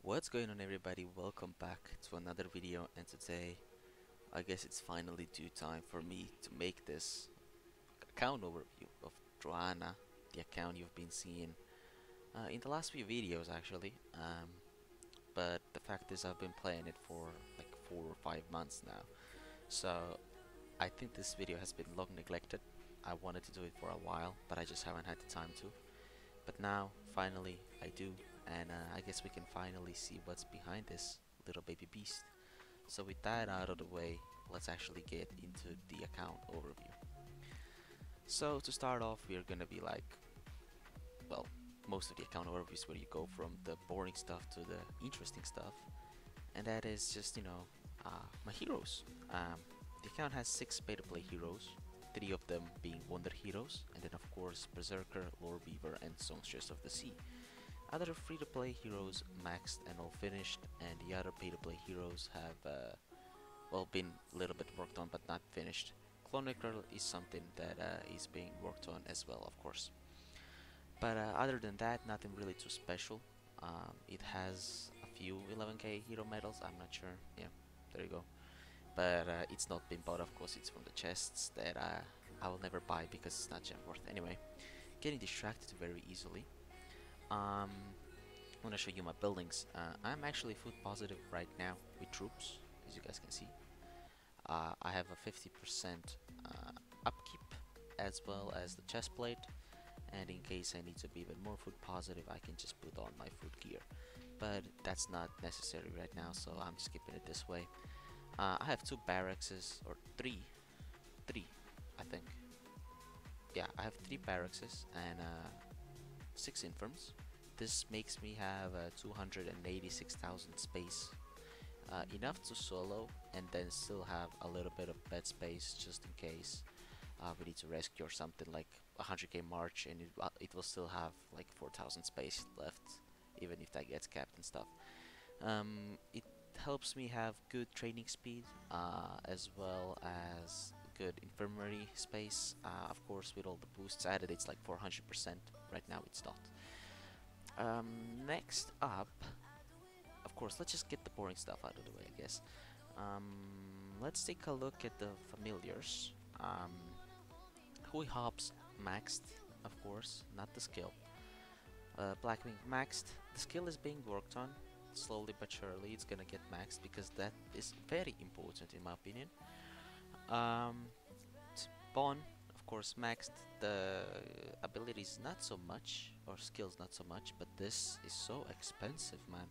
What's going on, everybody? Welcome back to another video, and today I guess it's finally due time for me to make this account overview of Droana, the account you've been seeing in the last few videos actually. But the fact is I've been playing it for like 4 or 5 months now, so I think this video has been long neglected. I wanted to do it for a while, but I just haven't had the time to. But now, finally, I do, and I guess we can finally see what's behind this little baby beast. So with that out of the way, let's actually get into the account overview. So to start off, we're gonna be like, well, most of the account overviews where you go from the boring stuff to the interesting stuff, and that is just, my heroes. The account has 6 pay-to-play heroes, 3 of them being Wonder Heroes, and then of course Berserker, Lore Beaver, and Songstress of the Sea. Other free-to-play heroes maxed and all finished, and the other pay-to-play heroes have, well, been a little bit worked on but not finished. Clonicle is something that is being worked on as well, of course. But other than that, nothing really too special. It has a few 11k hero medals, I'm not sure. Yeah, there you go. But it's not been bought, of course. It's from the chests that I will never buy because it's not gem worth. Anyway, getting distracted very easily. I'm gonna show you my buildings. I'm actually food positive right now with troops, as you guys can see. I have a 50% upkeep as well as the chest plate, and in case I need to be even more food positive, I can just put on my food gear. But that's not necessary right now, so I'm just keeping it this way. I have 2 barracks, or three, I think. Yeah, I have 3 barracks and 6 infirms. This makes me have 286,000 space, enough to solo, and then still have a little bit of bed space just in case we need to rescue or something, like 100k march, and it will still have like 4,000 space left, even if that gets capped and stuff. It helps me have good training speed, as well as good infirmary space. Of course, with all the boosts added, it's like 400%. Right now, it's not. Next up, of course, let's just get the boring stuff out of the way, I guess. Let's take a look at the familiars. Hui Hops maxed, of course, not the skill. Blackwing maxed. The skill is being worked on. Slowly but surely it's gonna get maxed because that is very important in my opinion. Spawn, of course, maxed. The abilities not so much, or skills not so much, but this is so expensive, man.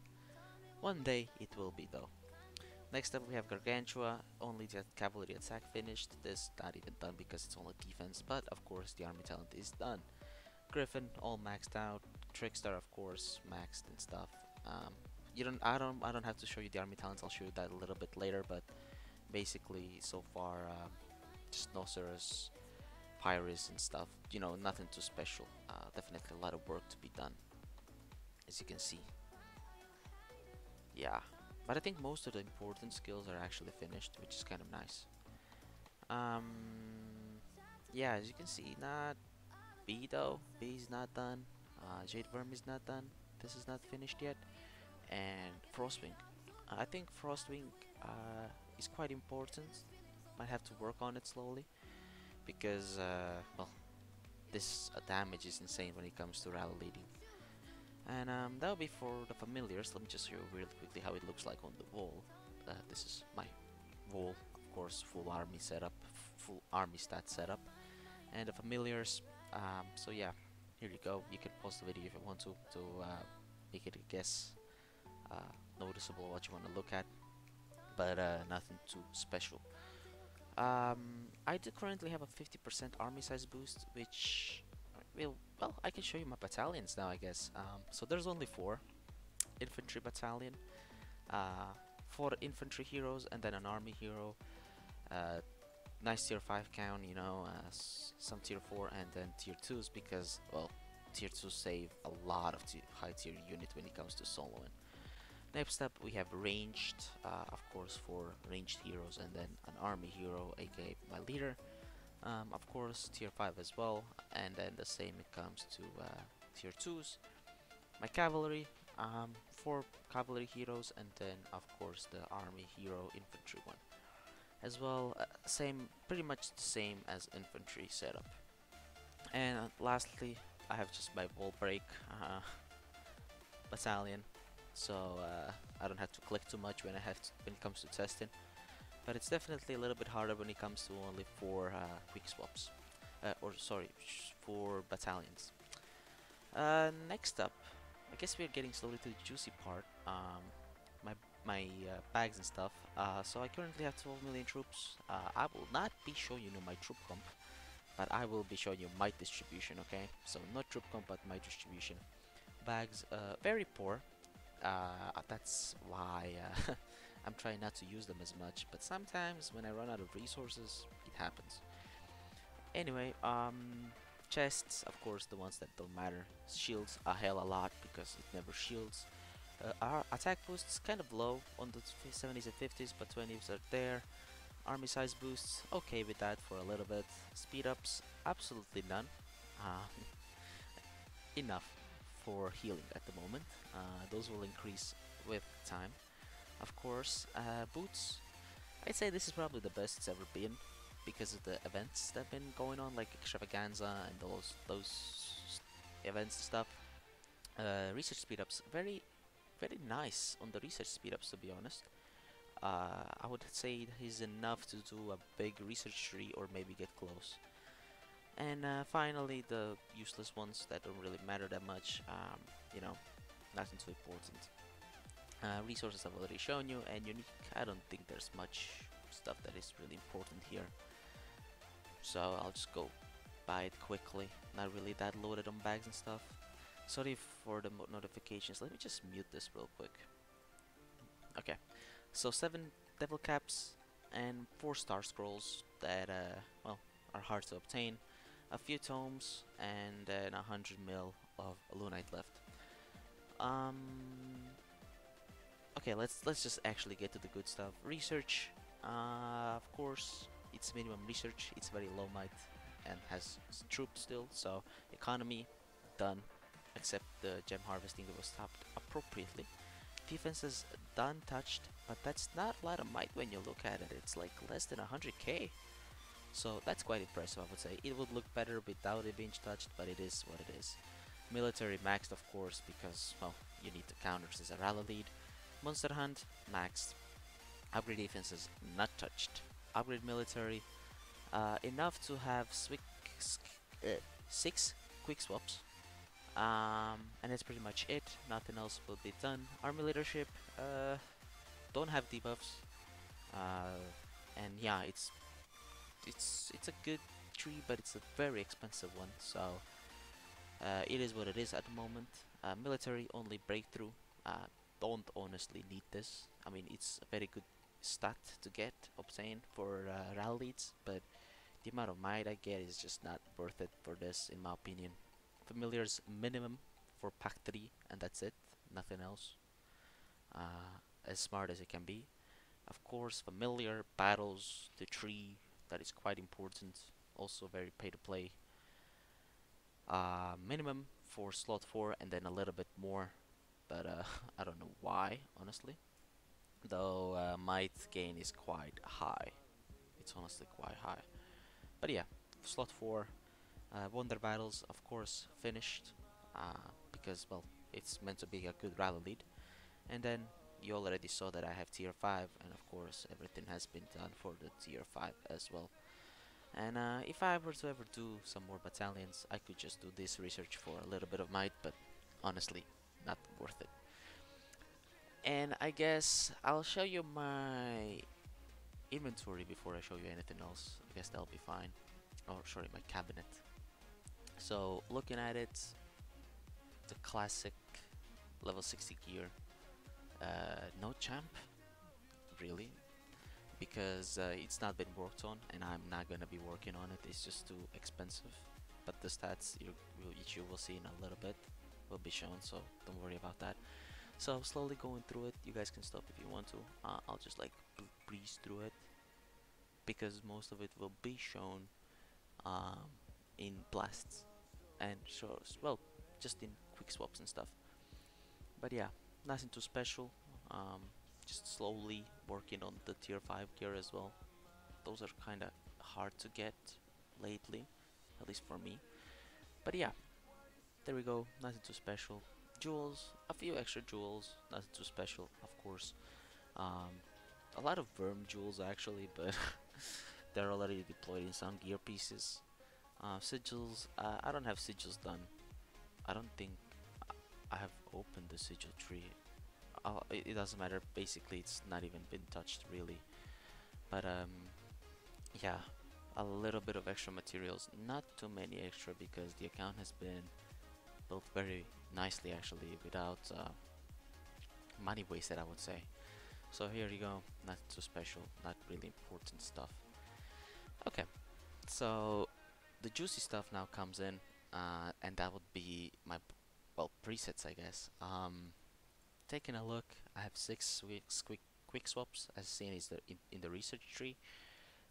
One day it will be though. Next up we have Gargantua, only the cavalry attack finished. This not even done because it's only defense, but of course the army talent is done. Griffin all maxed out. Trickster, of course, maxed and stuff. I don't have to show you the army talents. I'll show you that a little bit later. But basically, so far, just Nocerus, Pyrus, and stuff. Nothing too special. Definitely a lot of work to be done, as you can see. Yeah, but I think most of the important skills are actually finished, which is kind of nice. Yeah, as you can see, not B though. B is not done. Jade Worm is not done. This is not finished yet. And Frostwing. I think Frostwing is quite important. Might have to work on it slowly because, well, this damage is insane when it comes to rally leading. And that'll be for the familiars. Let me just show you really quickly how it looks like on the wall. This is my wall, of course, full army setup, full army stat setup, and the familiars. So yeah, here you go. You can pause the video if you want to make it a guess. Noticeable what you want to look at, but nothing too special. I do currently have a 50% army size boost, which well, I can show you my battalions now, I guess. So there's only 4 infantry battalion, 4 infantry heroes, and then an army hero. Nice tier 5 count, some tier 4, and then tier 2s because, well, tier 2 save a lot of high tier unit when it comes to soloing. Next up we have ranged, of course, for ranged heroes, and then an army hero, aka my leader. Of course tier 5 as well, and then the same it comes to tier 2s. My cavalry, 4 cavalry heroes, and then of course the army hero infantry one as well. Same, pretty much the same as infantry setup. And lastly, I have just my wall break battalion, so I don't have to click too much when when it comes to testing. But it's definitely a little bit harder when it comes to only 4 quick swaps, or sorry, 4 battalions. Next up, I guess we're getting slowly to the juicy part. My bags and stuff. So I currently have 12 million troops. I will not be showing you my troop comp, but I will be showing you my distribution. Okay, so not troop comp, but my distribution. Bags, very poor. That's why I'm trying not to use them as much. But sometimes when I run out of resources, it happens. Anyway, chests, of course, the ones that don't matter. Shields a hell a lot because it never shields. Our attack boosts kind of low on the 70s and 50s, but 20s are there. Army size boosts, okay with that for a little bit. Speed ups, absolutely none. Uh, enough for healing at the moment. Those will increase with time. Of course, boots, I'd say this is probably the best it's ever been because of the events that have been going on, like Extravaganza and those events and stuff. Research speedups, very nice on the research speedups, to be honest. I would say it is enough to do a big research tree or maybe get close. And finally, the useless ones that don't really matter that much. You know, nothing too important. Resources I've already shown you, and unique. I don't think there's much stuff that is really important here. So I'll just go buy it quickly. Not really that loaded on bags and stuff. Sorry for the notifications. Let me just mute this real quick. Okay, so 7 devil caps and 4 star scrolls that well, are hard to obtain. A few tomes and then 100 mil of lunite left. Okay, let's just actually get to the good stuff. Research, of course, it's minimum research. It's very low might and has troops still. So economy done, except the gem harvesting that was stopped appropriately. Defense is done, touched, but that's not a lot of might when you look at it. It's like less than 100k. So that's quite impressive, I would say. It would look better without it being touched, but it is what it is. Military maxed, of course, because, well, you need to counter as a rally lead. Monster Hunt maxed. Upgrade defenses not touched. Upgrade military enough to have 6 quick swaps. And that's pretty much it. Nothing else will be done. Army leadership don't have debuffs. And yeah, it's a good tree, but it's a very expensive one. So it is what it is at the moment. Military only breakthrough. Don't honestly need this. I mean, it's a very good stat to obtain for rally leads, but the amount of might I get is just not worth it for this, in my opinion. Familiars minimum for pack 3, and that's it. Nothing else. As smart as it can be. Of course, familiar battles, the tree, that is quite important. Also very pay to play. Minimum for slot 4, and then a little bit more, but I don't know why, honestly. Though might gain is quite high. It's honestly quite high. But yeah, slot 4. Wonder battles, of course, finished, because, well, it's meant to be a good rally lead. And then you already saw that I have tier 5, and of course everything has been done for the tier 5 as well. And if I were to ever do some more battalions, I could just do this research for a little bit of might, but honestly, not worth it. And I guess I'll show you my inventory before I show you anything else. I guess that'll be fine. Oh, sorry, my cabinet. So, looking at it, the classic level 60 gear. No champ, really, because it's not been worked on, and I'm not gonna be working on it. It's just too expensive. But the stats which you will see in a little bit will be shown, so don't worry about that. So slowly going through it. You guys can stop if you want to. I'll just like breeze through it because most of it will be shown in blasts and shows, well, just in quick swaps and stuff. But yeah, nothing too special. Um, just slowly working on the tier 5 gear as well. Those are kind of hard to get lately, at least for me. But yeah, there we go. Nothing too special. Jewels, a few extra jewels. Nothing too special, of course. Um, a lot of worm jewels actually, but they're already deployed in some gear pieces. Sigils, I don't have sigils done. I don't think I have opened the sigil tree. It doesn't matter. Basically, it's not even been touched really. But yeah, a little bit of extra materials. Not too many extra because the account has been built very nicely actually, without money wasted, I would say. So here you go. Nothing too special. Not really important stuff. Okay, so the juicy stuff now comes in, and that would be my well presets, I guess. Taking a look, I have 6 quick swaps, as seen is in the research tree.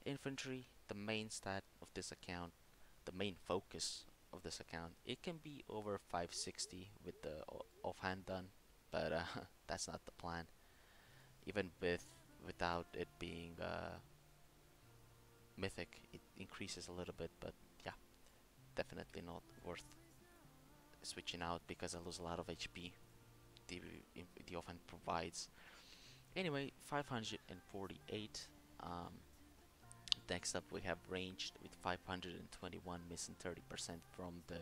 Infantry, the main stat of this account, the main focus of this account. It can be over 560 with the offhand done, but that's not the plan. Even without it being mythic, it increases a little bit, but yeah, definitely not worth switching out because I lose a lot of HP the offhand provides. Anyway, 548. Next up we have ranged with 521, missing 30% from the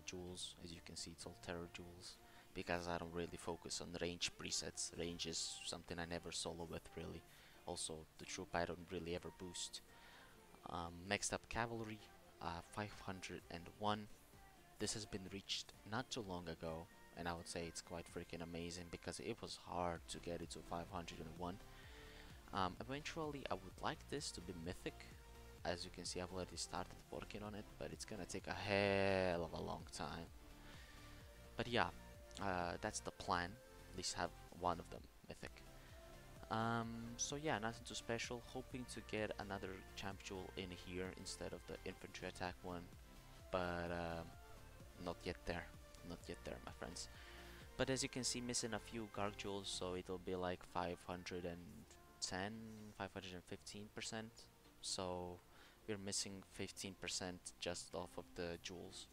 jewels. As you can see, it's all terror jewels because I don't really focus on range presets. Range is something I never solo with really. Also, the troop I don't really ever boost. Next up, cavalry, 501. This has been reached not too long ago, and I would say it's quite freaking amazing because it was hard to get it to 501. Eventually, I would like this to be mythic. As you can see, I've already started working on it, but it's gonna take a hell of a long time. But yeah, that's the plan. At least have one of them mythic. So yeah, nothing too special. Hoping to get another champ jewel in here instead of the infantry attack one, but not yet there. Not yet there, my friends. But as you can see, missing a few Garg jewels, so it'll be like 510, 515%. So we're missing 15% just off of the jewels.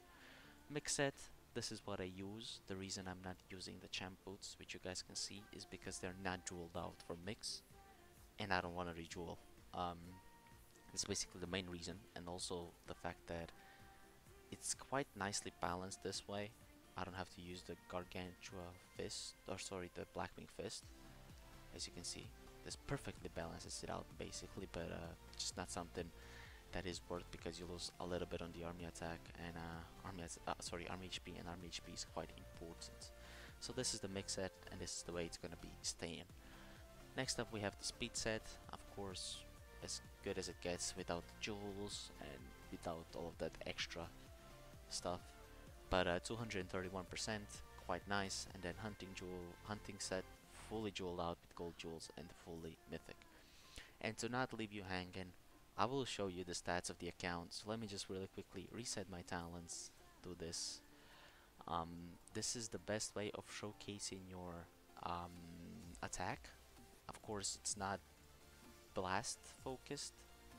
Mix set, this is what I use. The reason I'm not using the champ boots, which you guys can see, is because they're not jeweled out for mix, and I don't want to rejewel. It's basically the main reason, and also the fact that it's quite nicely balanced this way. I don't have to use the Gargantua fist, or sorry, the Blackwing fist. As you can see, this perfectly balances it out basically, but just not something that is worth because you lose a little bit on the army attack and army HP, and army HP is quite important. So this is the mix set, and this is the way it's gonna be staying. Next up we have the speed set, of course, as good as it gets without the jewels and without all of that extra stuff, but 231%, quite nice. And then hunting set, fully jeweled out with gold jewels and fully mythic. And to not leave you hanging, I will show you the stats of the account. So let me just really quickly reset my talents. Do this. This is the best way of showcasing your attack. Of course, it's not blast focused,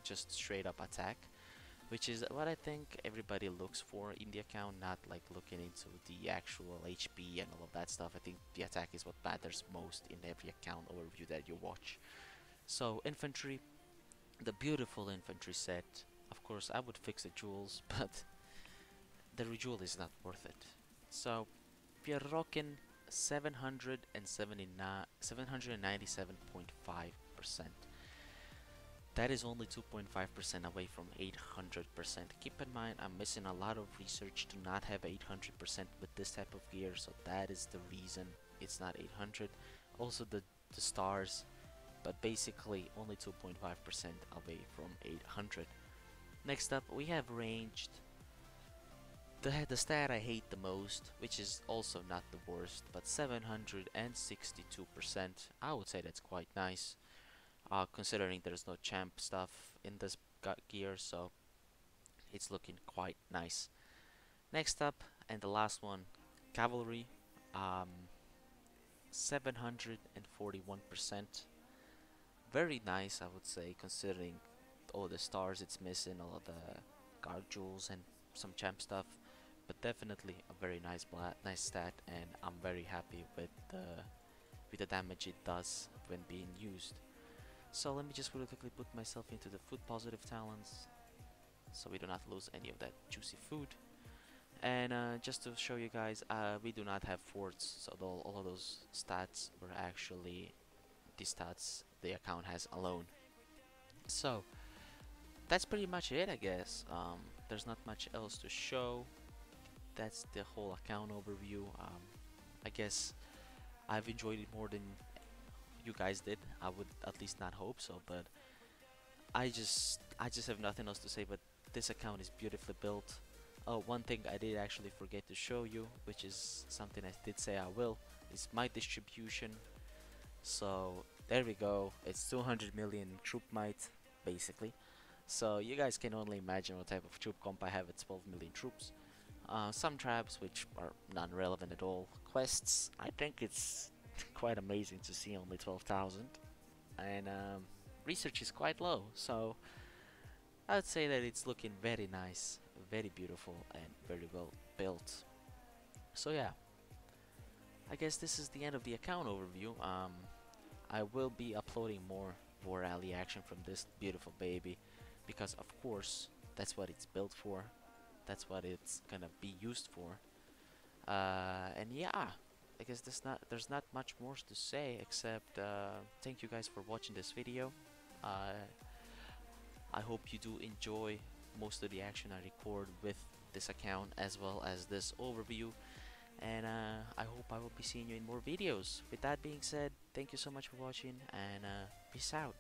just straight up attack, which is what I think everybody looks for in the account, not like looking into the actual HP and all of that stuff. I think the attack is what matters most in every account overview that you watch. So infantry, the beautiful infantry set. Of course, I would fix the jewels, but the rejewel is not worth it. So we are rocking 797.5%. That is only 2.5% away from 800%. Keep in mind, I'm missing a lot of research to not have 800% with this type of gear, so that is the reason it's not 800. Also the stars, but basically only 2.5% away from 800. Next up, we have ranged. The stat I hate the most, which is also not the worst, but 762%. I would say that's quite nice. Considering there's no champ stuff in this gear, so it's looking quite nice. Next up, and the last one, cavalry. 741%. Very nice, I would say, considering all the stars it's missing, all of the guard jewels and some champ stuff. But definitely a very nice stat, and I'm very happy with the damage it does when being used. So let me just really quickly put myself into the food positive talents, so we do not lose any of that juicy food. And just to show you guys, we do not have forts, so all of those stats were actually the stats the account has alone. So that's pretty much it, I guess. There's not much else to show. That's the whole account overview. I guess I've enjoyed it more than you guys did. I would at least not hope so, but I just have nothing else to say. But this account is beautifully built. Oh, one thing I did actually forget to show you, which is something I did say I will, is my distribution. So there we go. It's 200 million troop might, basically. So you guys can only imagine what type of troop comp I have at 12 million troops. Some traps which are non-relevant at all. Quests, I think it's quite amazing to see only 12,000. And research is quite low, so I would say that it's looking very nice, very beautiful, and very well built. So yeah, I guess this is the end of the account overview. I will be uploading more War Rally action from this beautiful baby, because of course that's what it's built for. That's what it's gonna be used for. And yeah, I guess there's not much more to say except thank you guys for watching this video. I hope you do enjoy most of the action I record with this account as well as this overview, and I hope I will be seeing you in more videos. With that being said, thank you so much for watching, and peace out.